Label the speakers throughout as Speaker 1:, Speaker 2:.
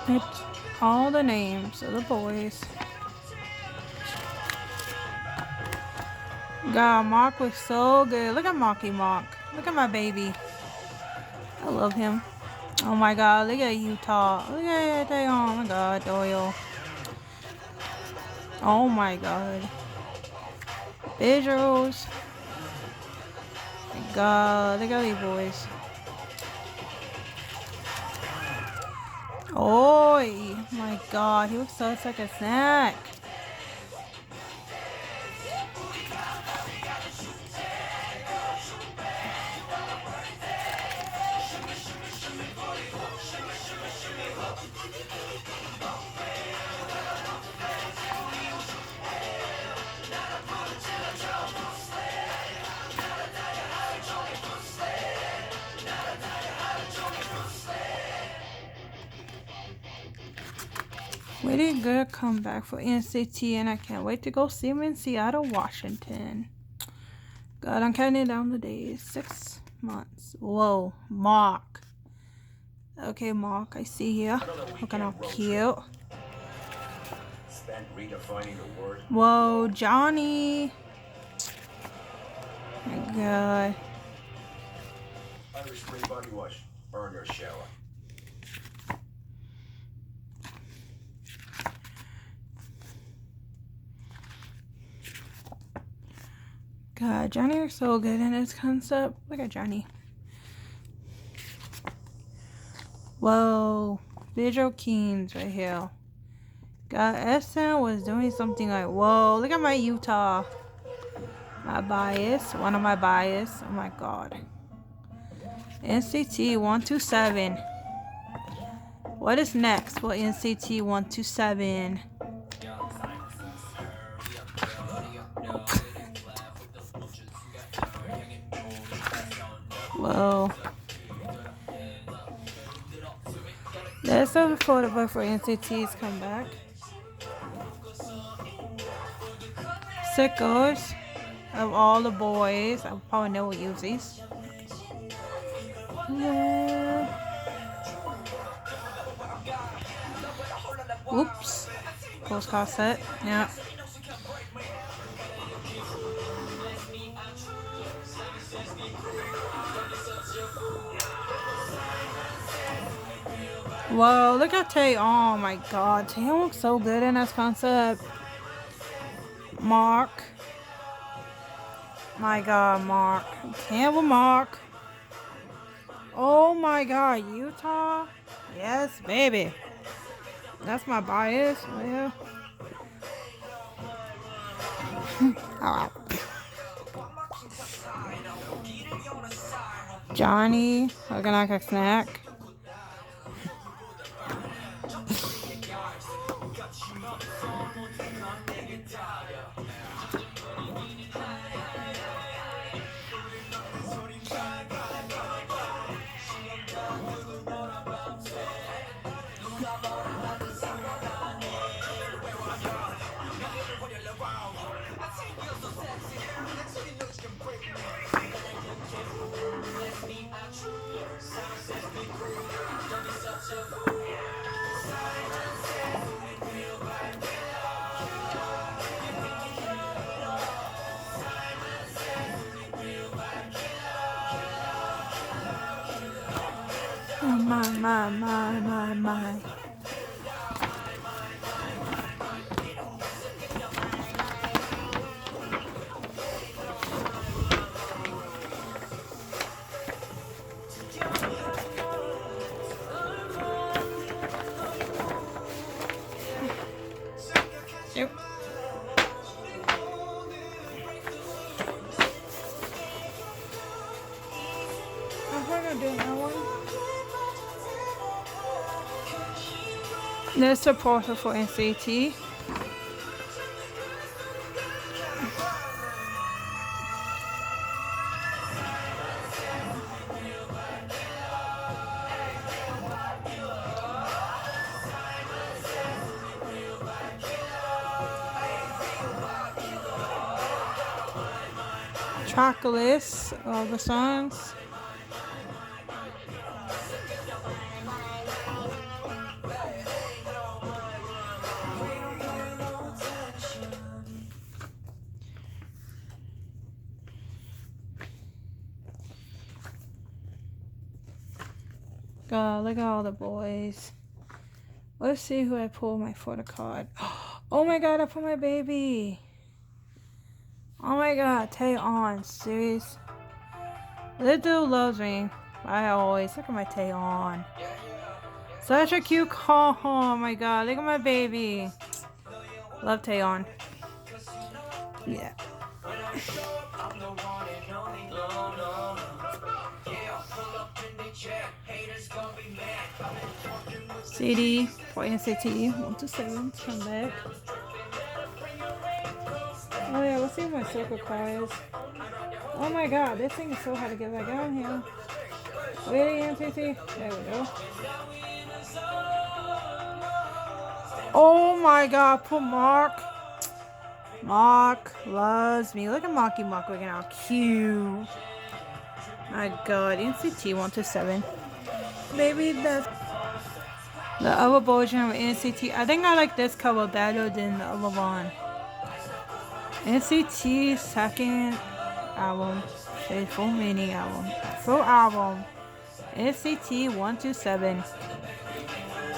Speaker 1: It's all the names of the boys. God, Mark was so good. Look at Marky Mark. Look at my baby. I love him. Oh my God, look at Utah. Look at that. Oh my God, Doyle. Oh my God. Visuals. My God, look at these boys. Oh my God, he looks so like a snack. Really good comeback for NCT, and I can't wait to go see him in Seattle, Washington. God, I'm counting down the days. 6 months. Whoa, Mark. Okay, Mark, I see you. Looking all cute. Whoa, Johnny. My God. Irish spray body wash. Burn or shower. God, Johnny is so good in his concept. Look at Johnny. Whoa, visual keens right here. God, SM was doing something like, whoa, look at my Utah. My bias, one of my bias. Oh my God. NCT127. What is next for NCT127? Whoa. Let's have a photo book for NCT's comeback. Sickos of all the boys. I probably know what use these. Yeah. Oops. Postcard set. Yeah. Whoa, look at Tay. Oh my God. Tay looks so good in this concept. Mark. My God, Mark. Campbell Mark. Oh my God, Utah. Yes, baby. That's my bias. Yeah. Johnny, looking like a snack. Oh my. Yep. I'm probably gonna do that one. There's supporter for NCT. Track list of the songs. God, look at all the boys. Let's see who I pulled my photo card. Oh my god, I put my baby. Oh my god, Taeyeon, serious. This dude loves me. I always look at my Taeyeon. Such a cute call. Oh my god, look at my baby. Love Taeyeon. Yeah. CD for NCT127. Come back. Oh yeah, let's see what my circle card is. Oh my god, this thing is so hard to get back on here. Wait, NCT. There we go. Oh my god, poor Mark. Mark loves me. Look at Marky Mark looking how cute. My god, NCT127. Maybe that's the other version of NCT. I think I like this cover better than the other one. NCT's second album, full mini album, full album. NCT127.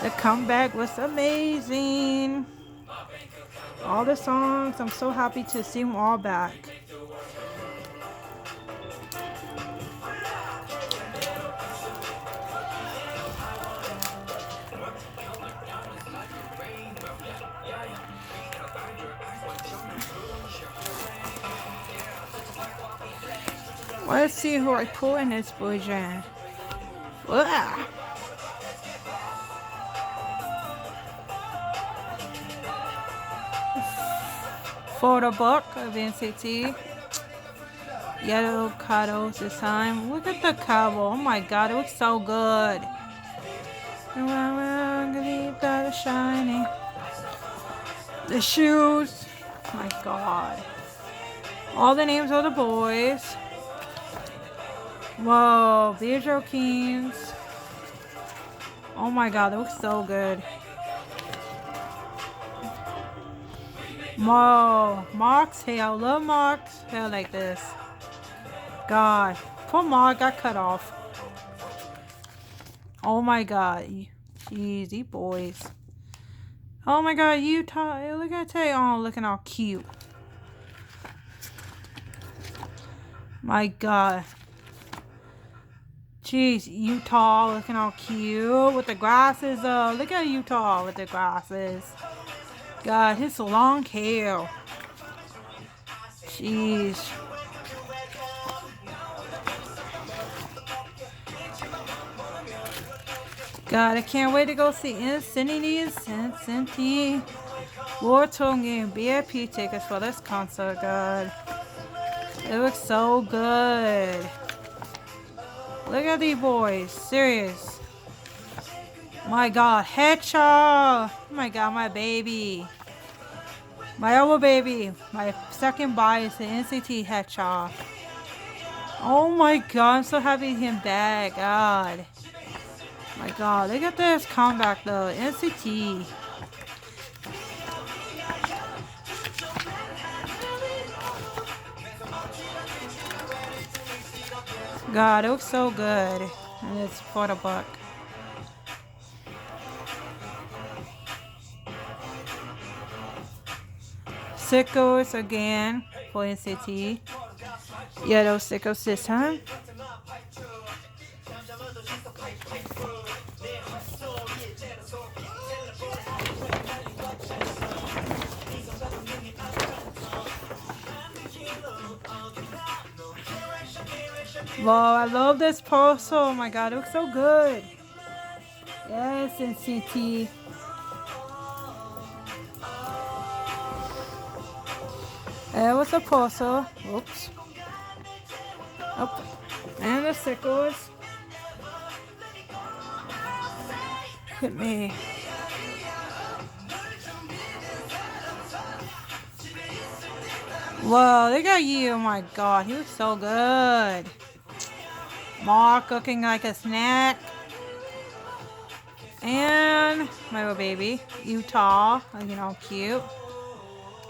Speaker 1: The comeback was amazing. All the songs, I'm so happy to see them all back. Let's see who I pull in this version. Wow. Photo book of NCT. Yellow cuddles this time. Look at the cover. Oh my god, it looks so good. Got shiny. The shoes. Oh my god. All the names of the boys. Whoa, Visual Kings. Oh my god, that looks so good. Whoa, Mark's hair. I love Mark's hair like this. God, poor Mark got cut off. Oh my god, easy boys. Oh my god, Utah. Look at Taeyeon looking all cute. My god. Jeez, Utah looking all cute with the glasses. Look at Utah with the glasses. God, his long hair. Jeez. God, I can't wait to go see NCT World Tour game V.I.P tickets for this concert. God, it looks so good. Look at these boys. Serious. My god, headshot. Oh my god, my baby. My other baby. My second buy is the NCT Headshot. Oh my god, I'm so happy him back. God. My god, look at this comeback though. NCT. God, it looks so good. And it's for the buck. Sickles again for NCT. Yellow sickles this time. Wow, I love this pose. Oh my god, it looks so good. Yes, NCT. There was a puzzle. Oops. Up. And the sickles. Hit me. Whoa, look at you. Oh my god, he looks so good. Mark looking like a snack. And my little baby. Utah. You know, cute.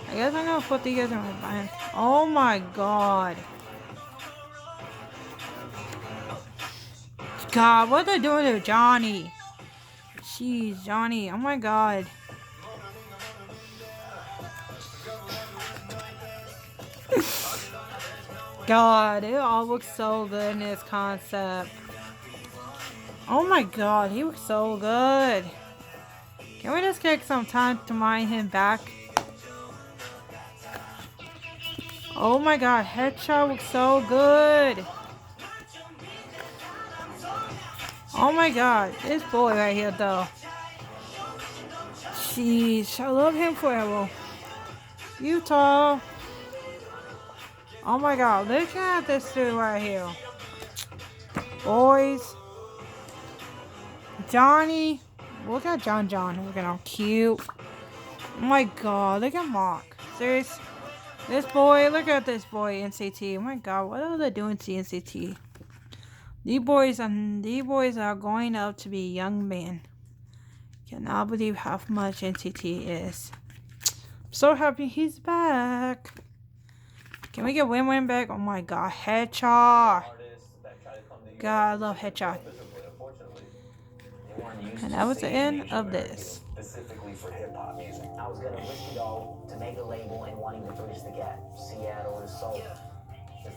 Speaker 1: I guess I'm gonna put these in my band. Oh my god. God, what are they doing to Johnny? Jeez, Johnny. Oh my god. God, it all looks so good in this concept. Oh my god, he looks so good. Can we just take some time to mine him back? Oh my god, headshot looks so good. Oh my god, this boy right here though. Jeez, I love him forever. Utah. Oh my god, look at this dude right here. Boys. Johnny. Look at John. Look at how cute. Oh my god, look at Mark. Serious. This boy, look at this boy, NCT. Oh my god, what are they doing to NCT? These boys are going up to be young men. Cannot believe how much NCT is. I'm so happy he's back. Can we get Win back? Oh my god, headshot. God, I love headshot. And that was the end of this.
Speaker 2: Specifically for hip-hop music. I was gonna risk it all to make a label and wanting to bridge the gap. Seattle to Seoul.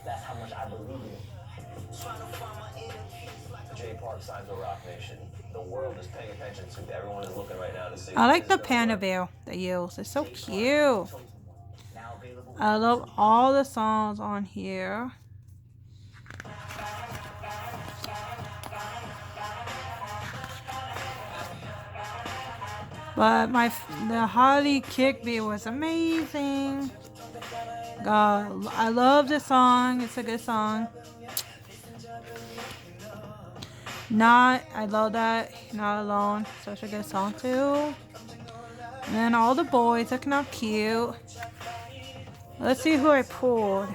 Speaker 2: That's how much I believe in it. Jay Park signs with Rock Nation. The world is paying attention to. Everyone is looking right now to see.
Speaker 1: I like the panda bear they use. It's so cute. I love all the songs on here. But the Holly kick beat was amazing. God, I love this song. It's a good song. I love that. Not Alone. Such a good song too. And then all the boys looking all cute. Let's see who I pulled.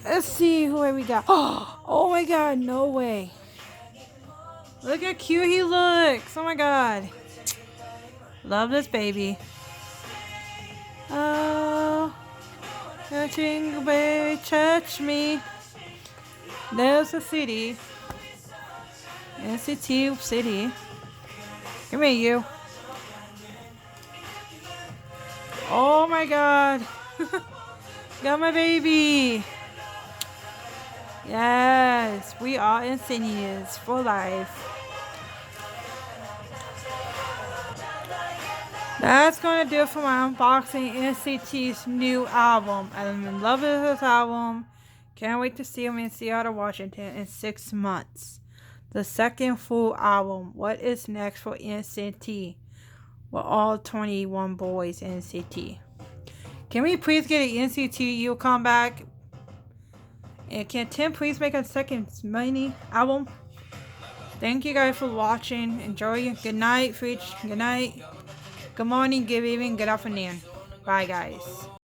Speaker 1: Let's see who we got. Oh my god, no way. Look how cute he looks. Oh my god. Love this baby. Oh, touching baby, touch me. There's the city. NCT City. Come here, you. Oh my god. Got my baby. Yes, we are Insignias for life. That's gonna do it for my unboxing NCT's new album. I'm in love with this album. Can't wait to see him in Seattle, Washington in 6 months. The second full album. What is next for NCT? With all 21 boys in NCT. Can we please get an NCT U comeback? And can Tim please make a second mini album? Thank you guys for watching. Enjoy. Good night, Freach. Good night. Good morning, good evening, good afternoon. Bye, guys.